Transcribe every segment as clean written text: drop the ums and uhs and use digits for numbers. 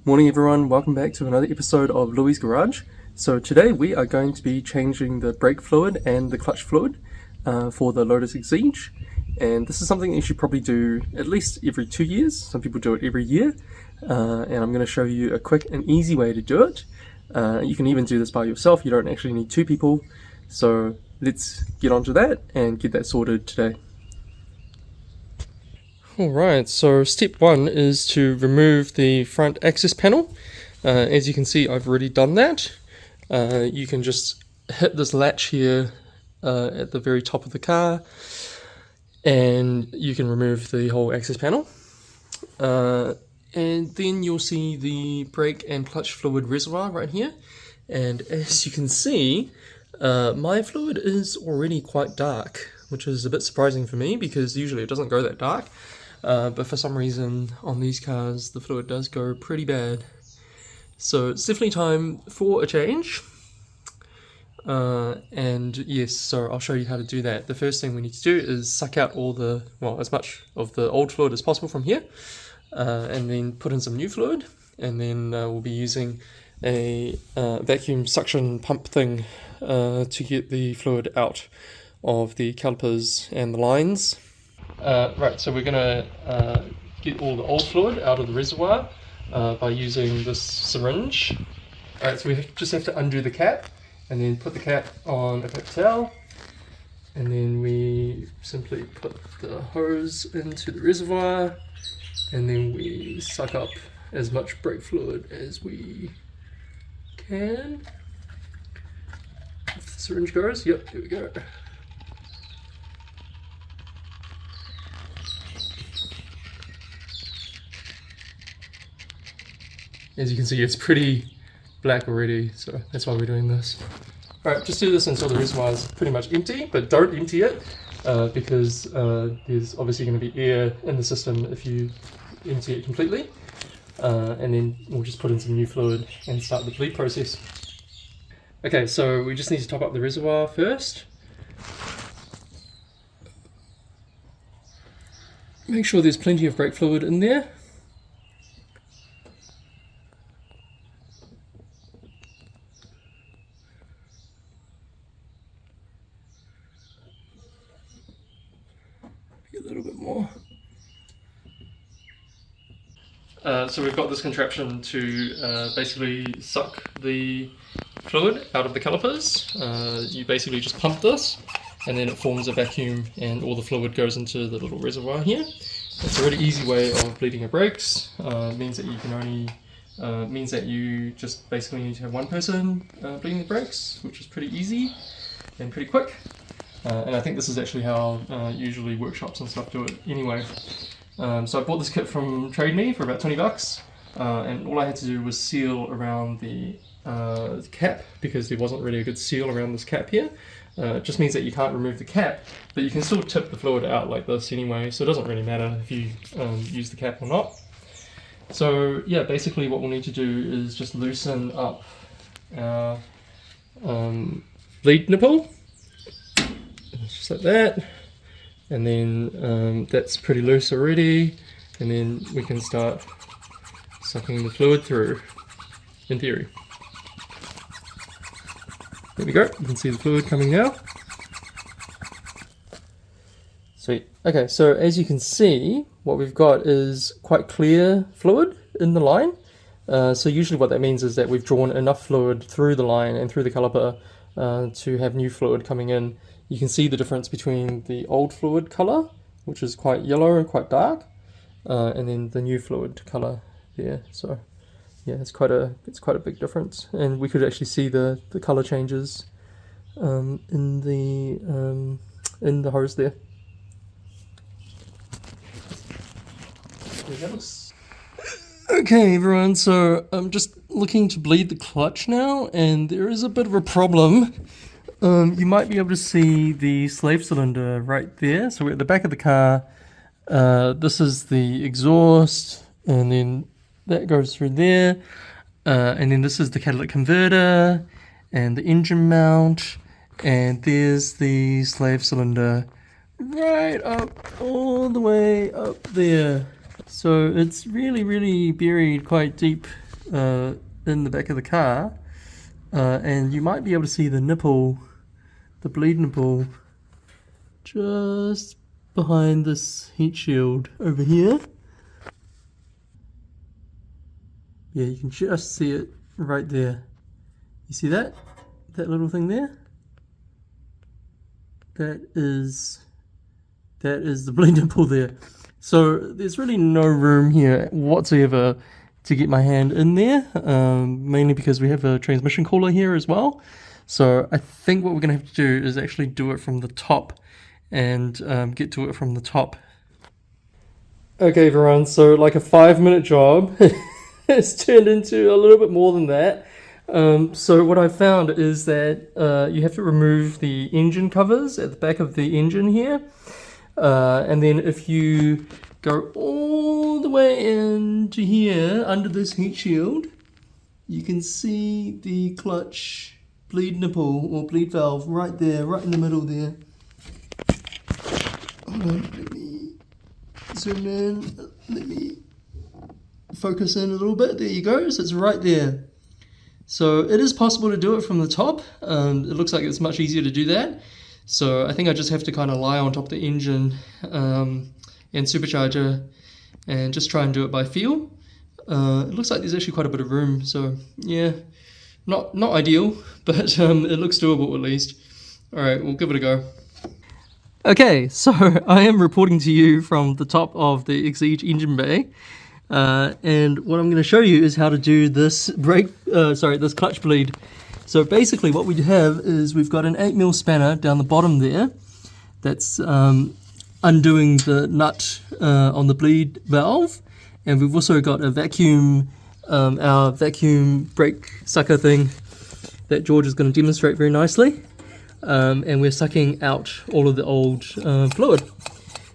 Morning everyone, welcome back to another episode of Louis' Garage. So today we are going to be changing the brake fluid and the clutch fluid for the Lotus Exige. And this is something that you should probably do at least every 2 years. Some people do it every year. And I'm going to show you a quick and easy way to do it. You can even do this by yourself, you don't actually need 2 people. So let's get onto that and get that sorted today. Alright, so step 1 is to remove the front access panel. As you can see, I've already done that. You can just hit this latch here at the very top of the car and you can remove the whole access panel. And then you'll see the brake and clutch fluid reservoir right here. And as you can see, my fluid is already quite dark, which is a bit surprising for me because usually it doesn't go that dark. But for some reason on these cars the fluid does go pretty bad. So it's definitely time for a change. And yes, so I'll show you how to do that. The first thing we need to do is suck out all the, well, as much of the old fluid as possible from here. And then put in some new fluid. And then we'll be using a vacuum suction pump thing to get the fluid out of the calipers and the lines. Right, so we're going to get all the old fluid out of the reservoir by using this syringe. Alright, so we just have to undo the cap and then put the cap on a paper towel, and then we simply put the hose into the reservoir and then we suck up as much brake fluid as we can. If the syringe goes, yep, here we go. As you can see, it's pretty black already, so that's why we're doing this. Alright, just do this until the reservoir is pretty much empty, but don't empty it because there's obviously going to be air in the system if you empty it completely. And then we'll just put in some new fluid and start the bleed process. Okay, so we just need to top up the reservoir first. Make sure there's plenty of brake fluid in there. A little bit more. So we've got this contraption to basically suck the fluid out of the calipers. You basically just pump this and then it forms a vacuum and all the fluid goes into the little reservoir here. It's a really easy way of bleeding your brakes. Means that you can only means that you just basically need to have one person bleeding the brakes, which is pretty easy and pretty quick. And I think this is actually how usually workshops and stuff do it anyway. So I bought this kit from Trade Me for about 20 bucks, and all I had to do was seal around the cap because there wasn't really a good seal around this cap here. It just means that you can't remove the cap, but you can still tip the fluid out like this anyway, so it doesn't really matter if you use the cap or not. So yeah, basically what we'll need to do is just loosen up our bleed nipple. Just like that, and then that's pretty loose already, and then we can start sucking the fluid through, in theory. There we go, you can see the fluid coming now. Sweet. Okay, so as you can see, what we've got is quite clear fluid in the line. So usually what that means is that we've drawn enough fluid through the line and through the caliper to have new fluid coming in. You can see the difference between the old fluid color, which is quite yellow and quite dark, and then the new fluid color there. So yeah, it's quite a big difference, and we could actually see the color changes in the hose there. Okay everyone, so I'm just looking to bleed the clutch now, and there is a bit of a problem. You might be able to see the slave cylinder right there. So we're at the back of the car. This is the exhaust, and then that goes through there. And then this is the catalytic converter and the engine mount. And there's the slave cylinder right up, all the way up there. So it's really, really buried quite deep in the back of the car, and you might be able to see the nipple, the bleed nipple, just behind this heat shield over here. Yeah, you can just see it right there. You see that? That little thing there? That is the bleed nipple there. So there's really no room here whatsoever to get my hand in there, mainly because we have a transmission cooler here as well. So I think what we're going to have to do is actually do it from the top and get to it from the top. Okay everyone, so like a 5-minute job it's turned into a little bit more than that. So what I found is that you have to remove the engine covers at the back of the engine here. And then if you go all the way into here under this heat shield, you can see the clutch bleed nipple or bleed valve right there, right in the middle there. Hold on, let me zoom in, let me focus in a little bit. There you go, so it's right there. So it is possible to do it from the top. It looks like it's much easier to do that. So I think I just have to kind of lie on top of the engine and supercharger and just try and do it by feel. It looks like there's actually quite a bit of room, so yeah, not ideal, but it looks doable at least. Alright, we'll give it a go. Okay, so I am reporting to you from the top of the Exige engine bay. And what I'm going to show you is how to do this this clutch bleed. So basically what we have is we've got an 8mm spanner down the bottom there that's undoing the nut on the bleed valve, and we've also got a vacuum, our vacuum brake sucker thing that George is going to demonstrate very nicely, and we're sucking out all of the old fluid.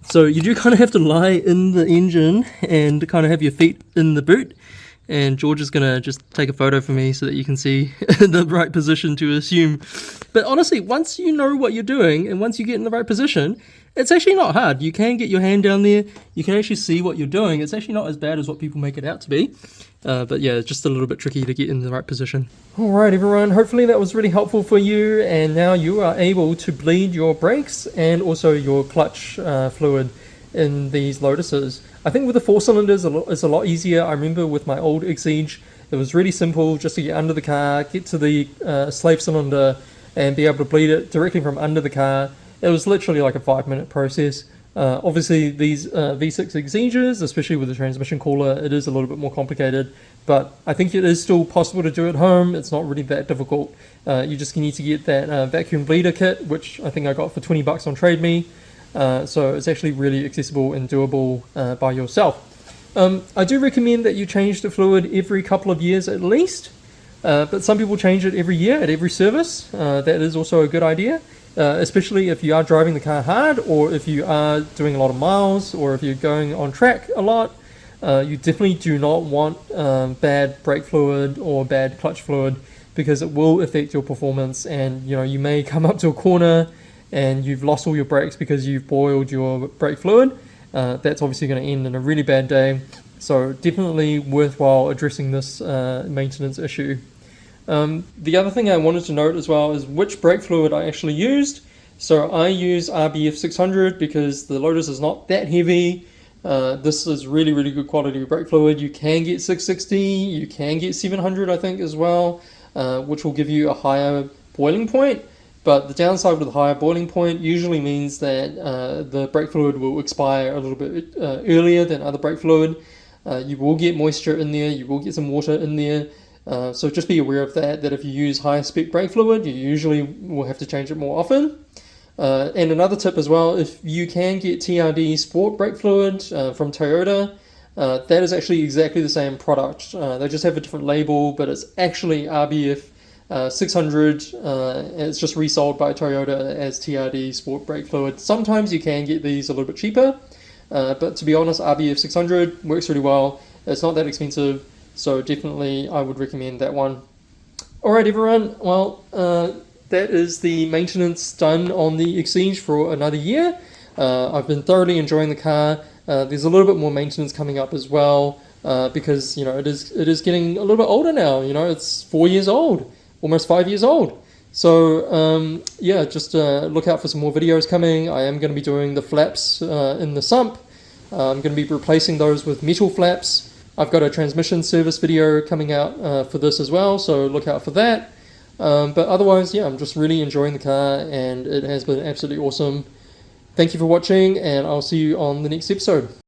So you do kind of have to lie in the engine and kind of have your feet in the boot. And George is going to just take a photo for me so that you can see the right position to assume. But honestly, once you know what you're doing and once you get in the right position, it's actually not hard. You can get your hand down there. You can actually see what you're doing. It's actually not as bad as what people make it out to be. But yeah, it's just a little bit tricky to get in the right position. Alright everyone, hopefully that was really helpful for you, and now you are able to bleed your brakes and also your clutch fluid in these Lotuses. I think with the 4 cylinders it's a lot easier. I remember with my old Exige, it was really simple just to get under the car, get to the slave cylinder and be able to bleed it directly from under the car. It was literally like a 5-minute process. Obviously these V6 Exiges, especially with the transmission cooler, it is a little bit more complicated, but I think it is still possible to do at home. It's not really that difficult. You just need to get that vacuum bleeder kit, which I think I got for 20 bucks on Trade Me. So it's actually really accessible and doable by yourself. I do recommend that you change the fluid every couple of years at least, but some people change it every year at every service. That is also a good idea. Especially if you are driving the car hard, or if you are doing a lot of miles, or if you're going on track a lot. You definitely do not want bad brake fluid or bad clutch fluid, because it will affect your performance, and you may come up to a corner and you've lost all your brakes because you've boiled your brake fluid. That's obviously going to end in a really bad day, so definitely worthwhile addressing this maintenance issue. The other thing I wanted to note as well is which brake fluid I actually used. So I use RBF600 because the Lotus is not that heavy. This is really good quality brake fluid. You can get 660, you can get 700 I think as well, which will give you a higher boiling point. But the downside with the higher boiling point usually means that the brake fluid will expire a little bit earlier than other brake fluid. You will get moisture in there, you will get some water in there. So just be aware of that if you use higher spec brake fluid, you usually will have to change it more often. And another tip as well, if you can get TRD Sport brake fluid from Toyota, that is actually exactly the same product. They just have a different label, but it's actually RBF 600. It's just resold by Toyota as TRD Sport brake fluid. Sometimes you can get these a little bit cheaper, but to be honest, RBF 600 works really well. It's not that expensive. So definitely I would recommend that one. Alright everyone, well that is the maintenance done on the Exige for another year. I've been thoroughly enjoying the car. There's a little bit more maintenance coming up as well. because you know it is getting a little bit older now. You know, it's 4 years old, almost 5 years old. So yeah, just look out for some more videos coming. I am going to be doing the flaps in the sump. I'm going to be replacing those with metal flaps. I've got a transmission service video coming out for this as well, so look out for that. But otherwise, yeah, I'm just really enjoying the car, and it has been absolutely awesome. Thank you for watching, and I'll see you on the next episode.